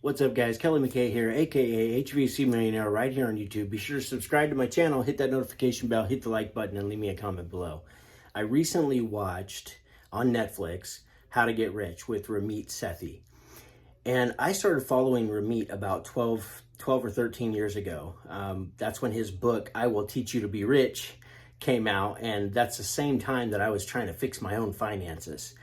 What's up, guys? Kelly McKay here, aka HVAC Millionaire, right here on YouTube. Be sure to subscribe to my channel, hit that notification bell, hit the like button, and leave me a comment below. I recently watched on Netflix How to Get Rich with Ramit Sethi. And I started following Ramit about 12 or 13 years ago. That's when his book, I Will Teach You to Be Rich, came out. And that's the same time that I was trying to fix my own finances.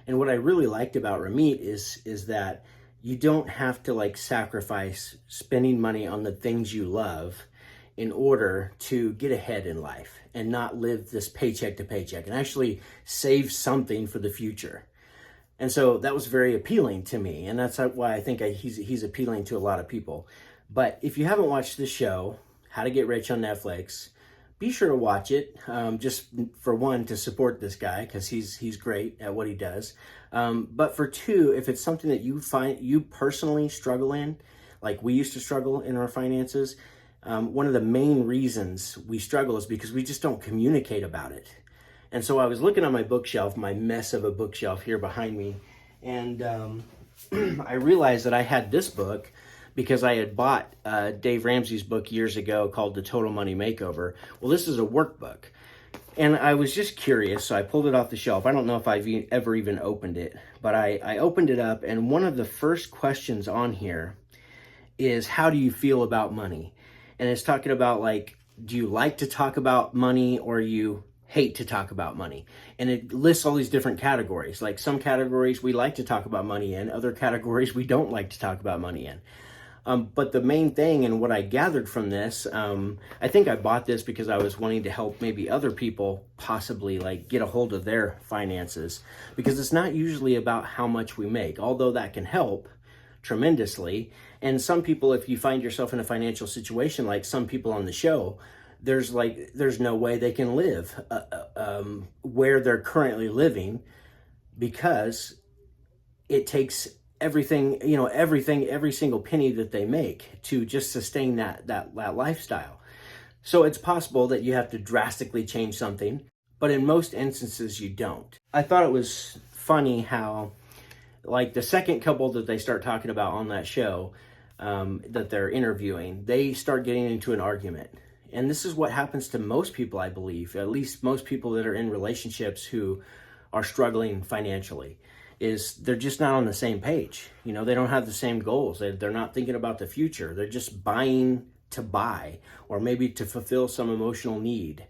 And what I really liked about Ramit is that you don't have to sacrifice spending money on the things you love in order to get ahead in life and not live this paycheck to paycheck and actually save something for the future. And so that was very appealing to me. And that's why I think he's appealing to a lot of people. But if you haven't watched the show, How to Get Rich on Netflix, be sure to watch it, just for one, to support this guy, because he's great at what he does. But for two, if it's something that you find you personally struggle in, like we used to struggle in our finances, one of the main reasons we struggle is because we just don't communicate about it. And so I was looking on my bookshelf, my mess of a bookshelf here behind me, and I realized that I had this book because I had bought Dave Ramsey's book years ago called The Total Money Makeover. Well, this is a workbook. And I was just curious, so I pulled it off the shelf. I don't know if I've ever even opened it, but I opened it up, and one of the first questions on here is, how do you feel about money? And it's talking about, do you like to talk about money, or you hate to talk about money? And it lists all these different categories. Like some categories we like to talk about money in, other categories we don't like to talk about money in. But the main thing, and what I gathered from this, I think I bought this because I was wanting to help maybe other people possibly get a hold of their finances, because it's not usually about how much we make, although that can help tremendously. And some people, if you find yourself in a financial situation like some people on the show, there's no way they can live where they're currently living, because it takes everything, every single penny that they make to just sustain that lifestyle. So it's possible that you have to drastically change something, but in most instances you don't. I thought it was funny how, the second couple that they start talking about on that show, that they're interviewing, they start getting into an argument. And this is what happens to most people, I believe, at least most people that are in relationships who are struggling financially, is they're just not on the same page. They don't have the same goals. They're not thinking about the future. They're just buying to buy, or maybe to fulfill some emotional need.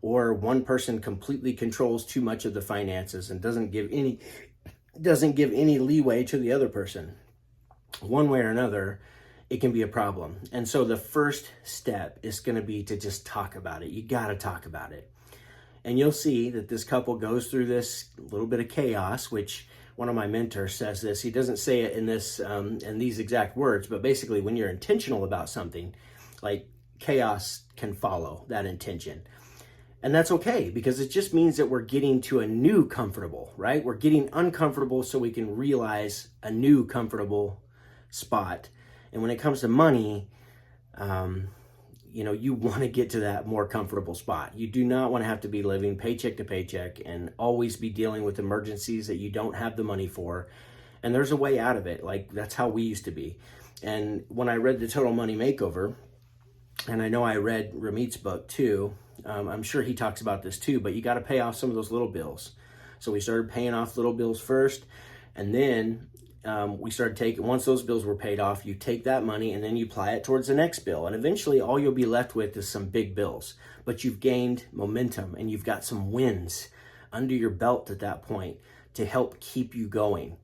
Or one person completely controls too much of the finances and doesn't give any leeway to the other person. One way or another, it can be a problem. And so the first step is going to be to just talk about it. You got to talk about it. And you'll see that this couple goes through this little bit of chaos, which one of my mentors says this. He doesn't say it in these exact words, but basically when you're intentional about something, chaos can follow that intention. And that's okay, because it just means that we're getting to a new comfortable, right? We're getting uncomfortable so we can realize a new comfortable spot. And when it comes to money, you want to get to that more comfortable spot. You do not want to have to be living paycheck to paycheck and always be dealing with emergencies that you don't have the money for. And there's a way out of it. That's how we used to be. And when I read The Total Money Makeover, and I know I read Ramit's book too, I'm sure he talks about this too, but you got to pay off some of those little bills. So we started paying off little bills first, and then we started taking, once those bills were paid off, you take that money and then you apply it towards the next bill. And eventually all you'll be left with is some big bills, but you've gained momentum and you've got some wins under your belt at that point to help keep you going.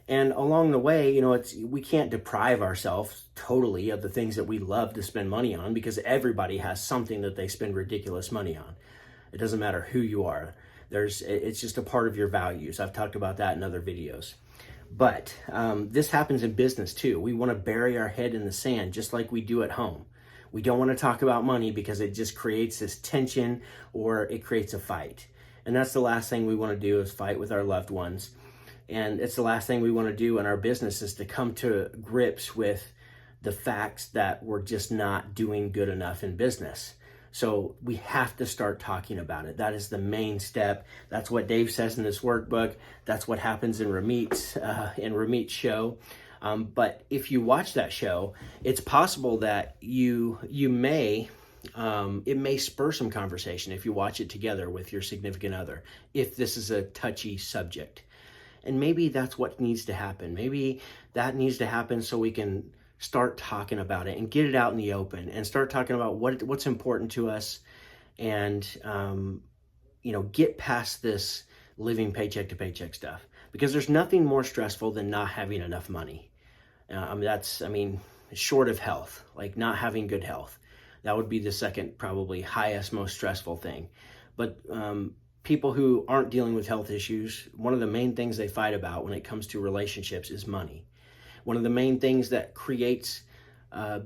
And along the way, we can't deprive ourselves totally of the things that we love to spend money on, because everybody has something that they spend ridiculous money on. It doesn't matter who you are. It's just a part of your values. I've talked about that in other videos. But this happens in business too. We want to bury our head in the sand just like we do at home. We don't want to talk about money because it just creates this tension, or it creates a fight. And that's the last thing we want to do, is fight with our loved ones. And it's the last thing we want to do in our business, is to come to grips with the facts that we're just not doing good enough in business. So we have to start talking about it. That is the main step. That's what Dave says in this workbook. That's what happens in Ramit's show. But if you watch that show, it's possible that you may it may spur some conversation if you watch it together with your significant other, if this is a touchy subject. And maybe that's what needs to happen. Maybe that needs to happen so we can start talking about it and get it out in the open and start talking about what's important to us, and get past this living paycheck to paycheck stuff, because there's nothing more stressful than not having enough money. Short of health, like not having good health, that would be the second probably highest, most stressful thing. But people who aren't dealing with health issues, one of the main things they fight about when it comes to relationships is money. One of the main things that creates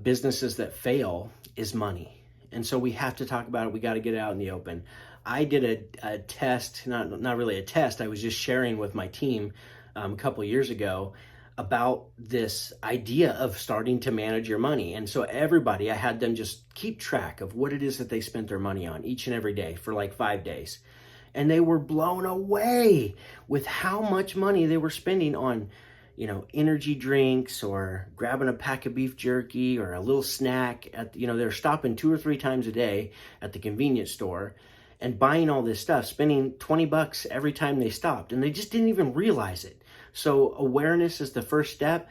businesses that fail is money. And so we have to talk about it. We got to get it out in the open. I did a test, not really a test. I was just sharing with my team a couple of years ago about this idea of starting to manage your money. And so everybody, I had them just keep track of what it is that they spent their money on each and every day for like 5 days. And they were blown away with how much money they were spending on, energy drinks, or grabbing a pack of beef jerky or a little snack they're stopping 2 or 3 times a day at the convenience store and buying all this stuff, spending $20 every time they stopped. And they just didn't even realize it. So awareness is the first step,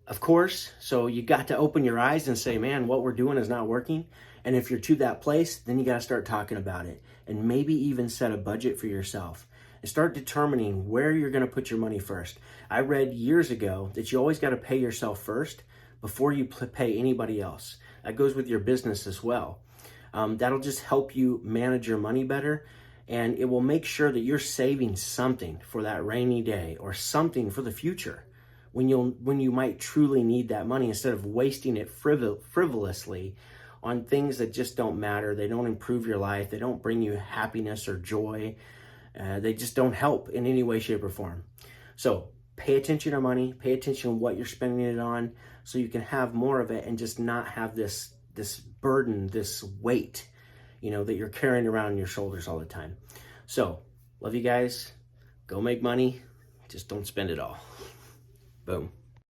of course. So you got to open your eyes and say, man, what we're doing is not working. And if you're to that place, then you got to start talking about it, and maybe even set a budget for yourself and start determining where you're going to put your money first. I read years ago that you always got to pay yourself first before you pay anybody else. That goes with your business as well. That'll just help you manage your money better. And it will make sure that you're saving something for that rainy day, or something for the future when you might truly need that money, instead of wasting it frivolously on things that just don't matter. They don't improve your life. They don't bring you happiness or joy. They just don't help in any way, shape, or form. So pay attention to money. Pay attention to what you're spending it on, so you can have more of it and just not have this burden, this weight, that you're carrying around on your shoulders all the time. So, love you guys. Go make money. Just don't spend it all. Boom.